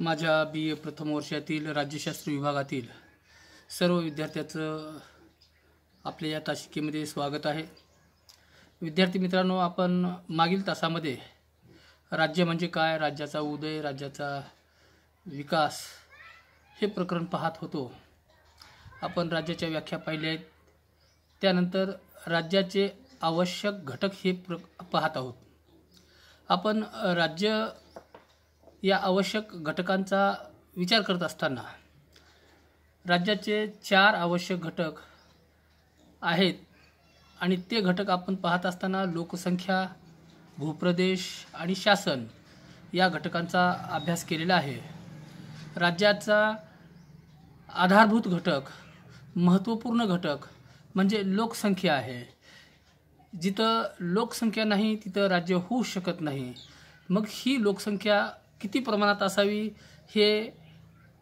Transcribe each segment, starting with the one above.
माझ्या BA प्रथम वर्षातील राज्यशास्त्र विभागातील सर्व विद्यार्थ्यांचं आपल्या या तासिकेमध्ये स्वागत आहे। विद्यार्थी मित्रांनो, आपण मागील तासामध्ये राज्य म्हणजे काय, राज्याचा उदय, राज्याचा विकास हे प्रकरण पाहत होतो। आपण राज्याच्या व्याख्या पाहिल्या आहेत, त्यानंतर राज्याचे आवश्यक घटक हे पाहत आहोत। आपण राज्य या आवश्यक घटकांचा विचार करत असताना राज्याचे 4 आवश्यक घटक आहेत आणि ते घटक आपण पाहत असताना लोकसंख्या, भूप्रदेश आणि शासन या घटकांचा अभ्यास केलेला आहे। राज्याचा आधारभूत घटक, महत्त्वपूर्ण घटक म्हणजे लोकसंख्या आहे। जिथं लोकसंख्या नाही तिथं राज्य होऊ शकत नाही। मग ही लोकसंख्या किती प्रमाणात असावी हे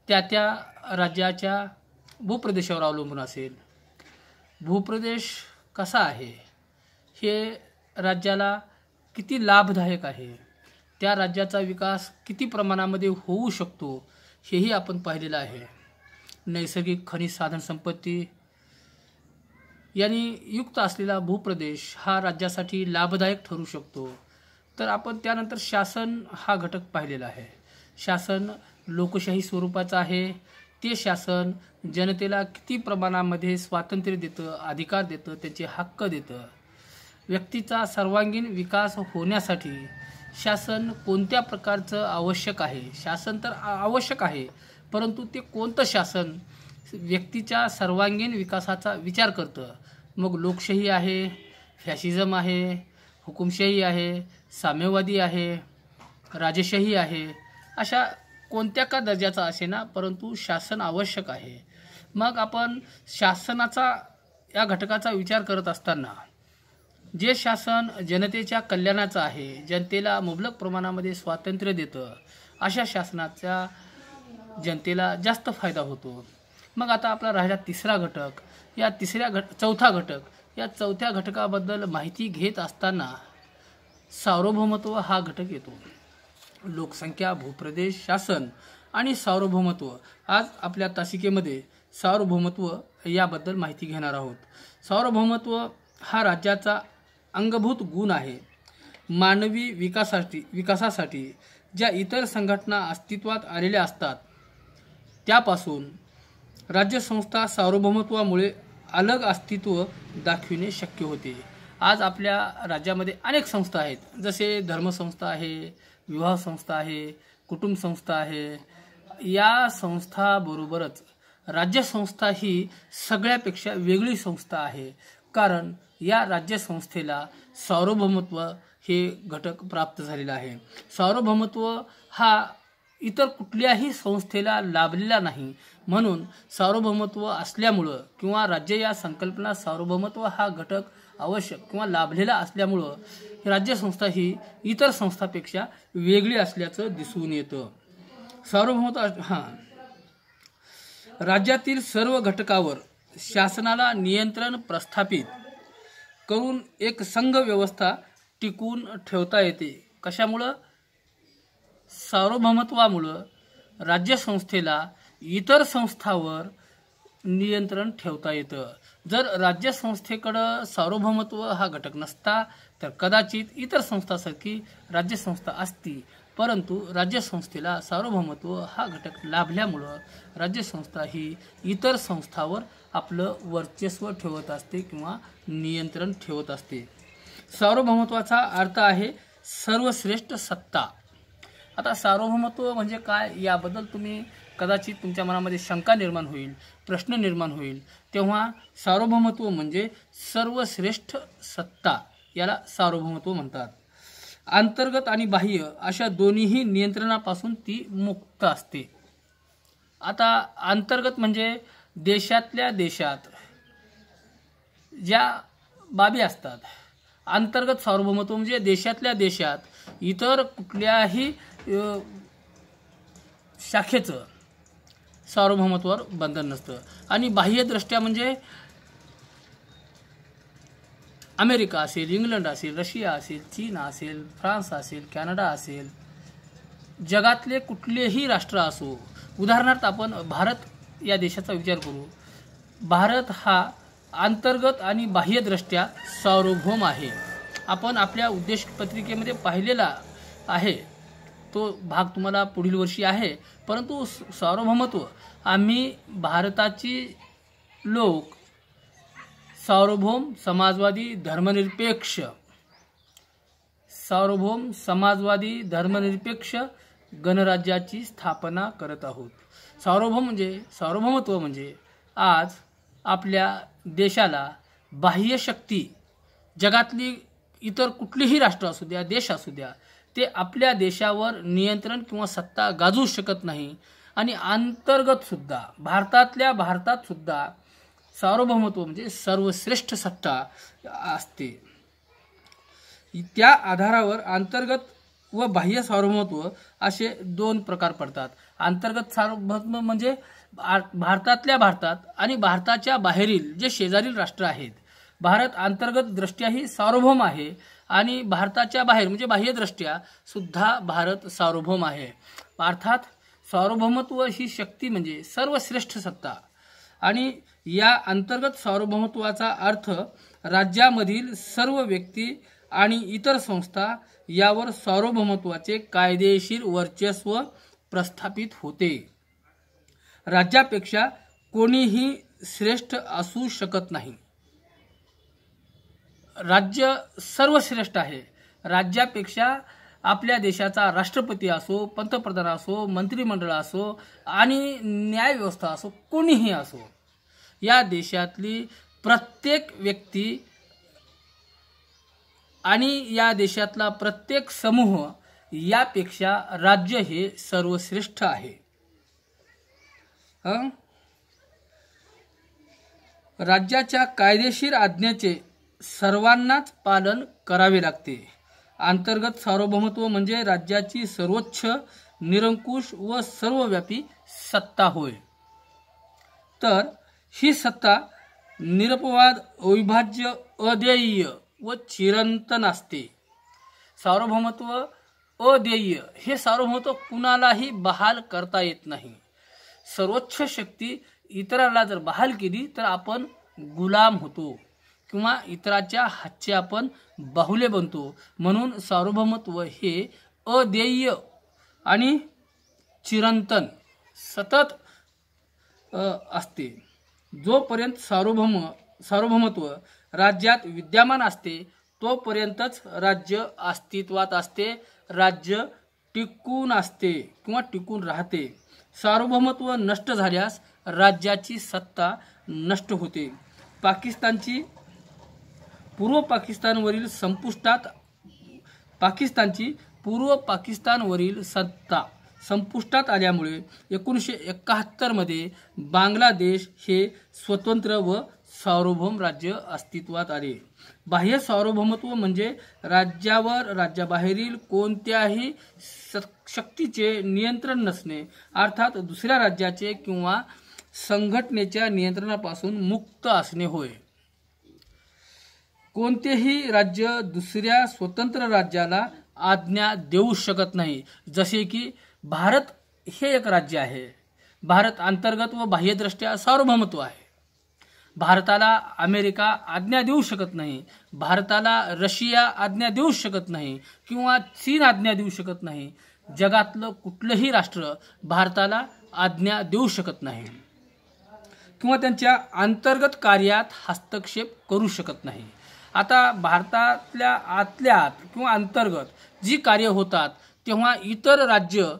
त्या राज्याच्या भूप्रदेशावर अवलंबून असेल। भूप्रदेश कसा आहे हे राज्याला किती लाभदायक आहे, त्या राज्याचा विकास किती प्रमाणामध्ये होऊ शकतो हेही आपण पाहिलेलं आहे। नैसर्गिक खनिज साधन संपत्ती यांनी युक्त असलेला भूप्रदेश हा राज्यासाठी लाभदायक ठरू शकतो। तर आपण त्यानंतर शासन हा घटक पाहिलेला आहे। शासन लोकशाही स्वरूपाचं आहे। ते शासन जनतेला किती प्रमाणामध्ये स्वातंत्र्य देतं, अधिकार देतं, त्यांचे हक्क देतं। व्यक्तीचा सर्वांगीण विकास होण्यासाठी शासन कोणत्या प्रकारचं आवश्यक आहे? शासन तर आवश्यक आहे, परंतु ते कोणतं शासन व्यक्तीच्या सर्वांगीण विकासाचा विचार करतं? मग लोकशाही आहे, फॅशिझम आहे, हुकुमशाही आहे, साम्यवादी आहे, राजेशाही आहे, अशा कोणत्या का दर्जाचा असेना, परंतु शासन आवश्यक आहे। मग आपण शासनाचा या घटकाचा विचार करत असताना जे शासन जनतेच्या कल्याणाचं आहे, जनतेला मुबलक प्रमाणामध्ये स्वातंत्र्य देतं, अशा शासनाचा जनतेला जास्त फायदा होतो। मग आता आपला राहिला तिसरा घटक, या चौथा घटक, या चौथ्या घटकाबद्दल माहिती घेत असताना सार्वभौमत्व हा घटक येतो। लोकसंख्या, भूप्रदेश, शासन आणि सार्वभौमत्व। आज आपल्या तासिकेमध्ये सार्वभौमत्व याबद्दल माहिती घेणार आहोत। सार्वभौमत्व हा राज्याचा अंगभूत गुण आहे। मानवी विकासासाठी ज्या इतर संघटना अस्तित्वात आलेल्या असतात त्यापासून राज्यसंस्था सार्वभौमत्वामुळे अलग अस्तित्व दाखविणे शक्य होते। आज आपल्या राज्यामध्ये अनेक संस्था आहेत, जसे धर्मसंस्था आहे, विवाह संस्था आहे, कुटुंब संस्था आहे। या संस्थाबरोबरच राज्यसंस्था ही सगळ्यापेक्षा वेगळी संस्था आहे, कारण या राज्यसंस्थेला सार्वभौमत्व हे घटक प्राप्त झालेला आहे। सार्वभौमत्व हा इतर कुठल्याही संस्थेला लाभलेला नाही, म्हणून सार्वभौमत्व असल्यामुळं किंवा राज्य या संकल्पना सार्वभौमत्व हा घटक आवश्यक किंवा लाभलेला असल्यामुळं राज्यसंस्था ही इतर संस्थांपेक्षा वेगळी असल्याचं दिसून येतं। सार्वभौमत्व राज्यातील सर्व घटकावर शासनाला नियंत्रण प्रस्थापित करून एक संघ व्यवस्था टिकवून ठेवता येते। कशामुळं? सार्वभौमत्वामुळं राज्यसंस्थेला इतर संस्थांवर नियंत्रण ठेवता येतं। जर राज्यसंस्थेकडं सार्वभौमत्व हा घटक नसता तर कदाचित इतर संस्थांसारखी राज्यसंस्था असती, परंतु राज्यसंस्थेला सार्वभौमत्व हा घटक लाभल्यामुळं राज्यसंस्था ही इतर संस्थांवर आपलं वर्चस्व ठेवत असते किंवा नियंत्रण ठेवत असते। सार्वभौमत्वाचा अर्थ आहे सर्वश्रेष्ठ सत्ता। आता सार्वभौमत्व म्हणजे काय याबद्दल तुम्ही कदाचित तुमच्या मनामध्ये शंका निर्माण होईल, प्रश्न निर्माण होईल। तेव्हा सार्वभौमत्व म्हणजे सर्वश्रेष्ठ सत्ता, याला सार्वभौमत्व म्हणतात। अंतर्गत आणि बाह्य अशा दोन्हीही नियंत्रणापासून ती मुक्त असते। आता अंतर्गत म्हणजे देशातल्या देशात ज्या बाबी असतात। अंतर्गत सार्वभौमत्व म्हणजे देशातल्या देशात इतर कुठल्याही शाखेचं सार्वभौमत्वावर बंधन नसतं। आणि बाह्यदृष्ट्या म्हणजे अमेरिका असेल, इंग्लंड असेल, रशिया असेल, चीन असेल, फ्रान्स असेल, कॅनडा असेल, जगातले कुठलेही राष्ट्र असो, उदाहरणार्थ आपण भारत या देशाचा विचार करू. भारत हा अंतर्गत आणि बाह्यदृष्ट्या सार्वभौम आहे. आपण आपल्या उद्देश पत्रिकेमध्ये पाहिलेला आहे, तो भाग तुम्हाला पुढील वर्षी आहे. परंतु सार्वभौमत्व, आम्ही भारताची लोक सार्वभौम समाजवादी धर्मनिरपेक्ष गणराज्याची स्थापना करत आहोत. सार्वभौमत्व म्हणजे आज आपल्या देशाला बाह्य शक्ती, जगातली इतर कुठलीही राष्ट्र असू द्या, देश असू द्या, ते आपल्या देशावर नियंत्रण किंवा सत्ता गाजवू शकत नाही. आणि अंतर्गत सुद्धा भारतात सुद्धा सार्वभौमत्व म्हणजे सर्वश्रेष्ठ सत्ता असते. त्या आधारावर अंतर्गत व बाह्य सार्वभौमत्व असे दोन प्रकार पडतात. अंतर्गत सार्वभौमत्व म्हणजे भारतातल्या भारतात आणि भारताच्या बाहेरील जे शेजारील राष्ट्र आहेत. भारत अंतर्गत दृष्ट्याही सार्वभौम आहे आणि भारताच्या बाहेर म्हणजे बाह्यदृष्ट्या सुद्धा भारत सार्वभौम आहे. अर्थात सार्वभौमत्व ही शक्ती म्हणजे सर्वश्रेष्ठ सत्ता. आणि या अंतर्गत सार्वभौमत्वाचा अर्थ राज्यामधील सर्व व्यक्ती आणि इतर संस्था यावर सार्वभौमत्वाचे कायदेशीर वर्चस्व प्रस्थापित होते. राज्यापेक्षा कोणीही श्रेष्ठ असू शकत नाही. राज्य सर्वश्रेष्ठ आहे. राज्यापेक्षा आपल्या देशाचा राष्ट्रपती असो, पंतप्रधान असो, मंत्रिमंडळ असो आणि न्यायव्यवस्था असो, कोणीही असो, या देशातली प्रत्येक व्यक्ती आणि या देशातला प्रत्येक समूह यापेक्षा राज्य हे सर्वश्रेष्ठ आहे. राज्याच्या कायदेशीर आज्ञेचे सर्वांनाच पालन करावे लागते. अंतर्गत सार्वभौमत्व म्हणजे राज्याची सर्वोच्च, निरंकुश व सर्वव्यापी सत्ता होय. तर ही सत्ता निरपवाद, अविभाज्य, अद्वितीय व चिरंतन असते. सार्वभौमत्व अद्वितीय हे सार्वभौमत्व कुणालाही बहाल करता येत नाही. सर्वोच्च शक्ती इतराला जर बहाल केली तर आपण गुलाम होतो किंवा इतराच्या हातचे आपण बाहुले बनतो. म्हणून सार्वभौमत्व हे अद्वितीय आणि चिरंतन सतत असते. जोपर्यंत सार्वभौमत्व राज्यात विद्यमान असते तोपर्यंतच राज्य अस्तित्वात असते, राज्य टिकून असते किंवा टिकून राहते. सार्वभौमत्व नष्ट झाल्यास राज्याची सत्ता नष्ट होते. पाकिस्तानची पूर्व पाकिस्तानवरील सत्ता संपुष्टात आल्यामुळे 1971 मध्ये बांगलादेश हे स्वतंत्र व सार्वभौम राज्य अस्तित्वात आले. बाह्य सार्वभौमत्व म्हणजे राज्यावर राज्याबाहेरील कोणत्याही शक्तीचे नियंत्रण नसणे, अर्थात दुसऱ्या राज्याचे किंवा संघटनेच्या नियंत्रणापासून मुक्त असणे होय. कोणतेही राज्य दुसऱ्या स्वतंत्र राज्याला आज्ञा देऊ शकत नाही. जसे की भारत हे एक राज्य आहे. भारत अंतर्गत व बाह्यदृष्ट्या सार्वभौमत्व आहे. भारताला अमेरिका आज्ञा देऊ शकत नाही, भारताला रशिया आज्ञा देऊ शकत नाही किंवा चीन आज्ञा देऊ शकत नाही. जगातलं कुठलंही राष्ट्र भारताला आज्ञा देऊ शकत नाही किंवा त्यांच्या अंतर्गत कार्यात हस्तक्षेप करू शकत नाही. आता भारतातल्या आतल्या आत किंवा अंतर्गत जी कार्य होतात तेव्हा इतर राज्य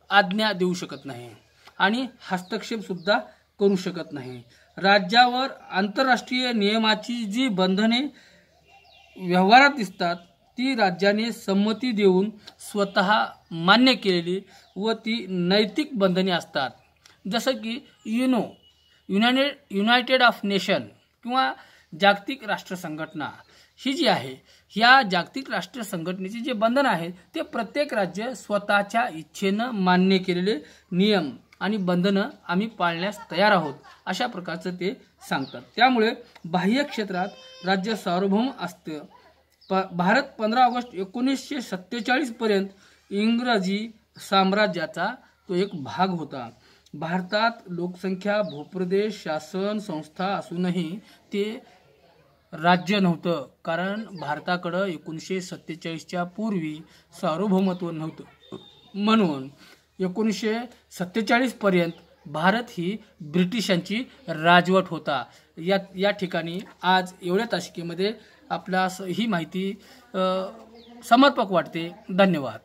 आज्ञा देऊ शकत नाही आणि हस्तक्षेप सुद्धा करू शकत नाही. राज्यावर आंतरराष्ट्रीय नियमाची जी बंधने व्यवहारात दिसतात ती राज्याने संमती देऊन स्वतः मान्य केलेली व ती नैतिक बंधने असतात. जसं की युनायटेड ऑफ नेशन किंवा जागतिक राष्ट्र संघटना ही जी आहे, ह्या जागतिक राष्ट्र संघटनेची जे बंधन आहे ते प्रत्येक राज्य स्वतःच्या इच्छेनं मान्य केलेले नियम आणि बंधनं आम्ही पाळण्यास तयार आहोत अशा प्रकारचं ते सांगतात. त्यामुळे बाह्य क्षेत्रात राज्य सार्वभौम असतं. भारत 15 ऑगस्ट 1947 पर्यंत इंग्रजी साम्राज्याचा तो एक भाग होता. भारतात लोकसंख्या, भूप्रदेश, शासन संस्था असूनही ते राज्य नव्हतं, कारण भारताकडं 1947च्या पूर्वी सार्वभौमत्व नव्हतं. म्हणून 1947 पर्यंत भारत ही ब्रिटिशांची राजवट होता. या ठिकाणी आज एवढ्या तासिकेमध्ये आपला ही माहिती समर्पक वाटते. धन्यवाद.